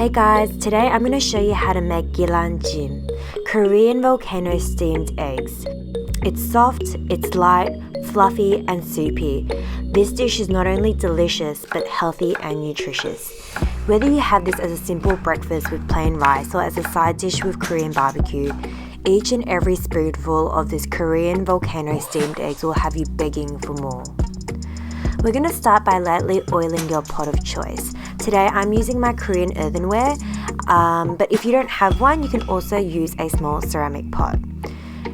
Hey guys, today I'm going to show you how to make Gyeran Jjim, Korean volcano steamed eggs. It's soft, it's light, fluffy and soupy. This dish is not only delicious but healthy and nutritious. Whether you have this as a simple breakfast with plain rice or as a side dish with Korean barbecue, each and every spoonful of this Korean volcano steamed eggs will have you begging for more. We're going to start by lightly oiling your pot of choice. Today I'm using my Korean earthenware, but if you don't have one, you can also use a small ceramic pot.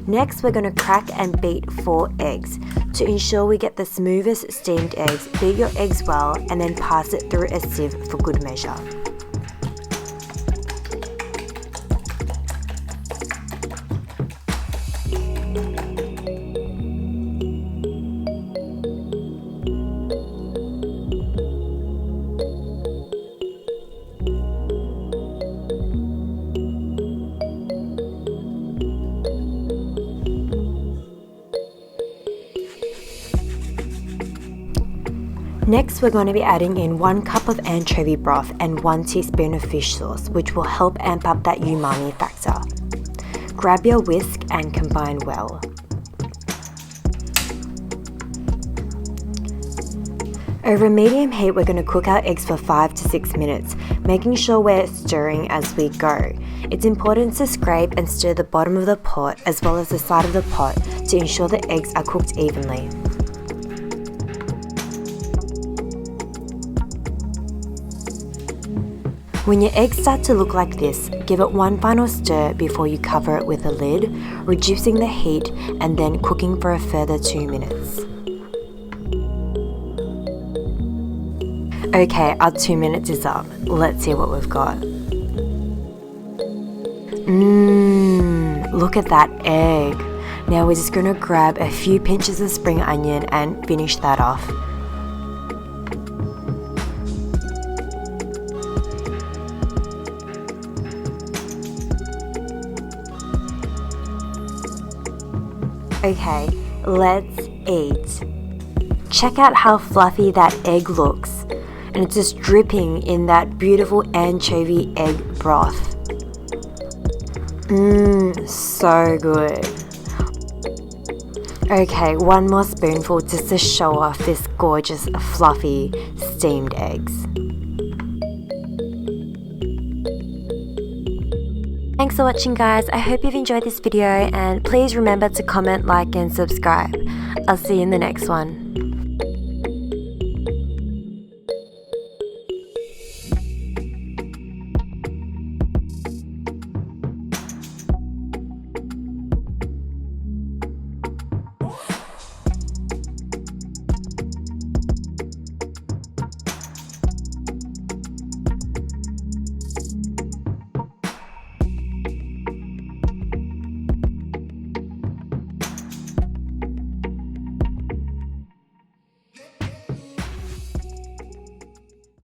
Next, we're going to crack and beat 4 eggs. To ensure we get the smoothest steamed eggs, beat your eggs well and then pass it through a sieve for good measure. Next, we're going to be adding in 1 cup of anchovy broth and 1 teaspoon of fish sauce, which will help amp up that umami factor. Grab your whisk and combine well. Over medium heat, we're going to cook our eggs for 5 to 6 minutes, making sure we're stirring as we go. It's important to scrape and stir the bottom of the pot as well as the side of the pot to ensure the eggs are cooked evenly. When your eggs start to look like this, give it one final stir before you cover it with a lid, reducing the heat and then cooking for a further 2 minutes. Okay, our 2 minutes is up. Let's see what we've got. Look at that egg. Now we're just going to grab a few pinches of spring onion and finish that off. Okay, let's eat. Check out how fluffy that egg looks, and it's just dripping in that beautiful anchovy egg broth. So good. Okay, one more spoonful just to show off this gorgeous fluffy steamed eggs. Thanks for watching guys, I hope you've enjoyed this video and please remember to comment, like and subscribe. I'll see you in the next one.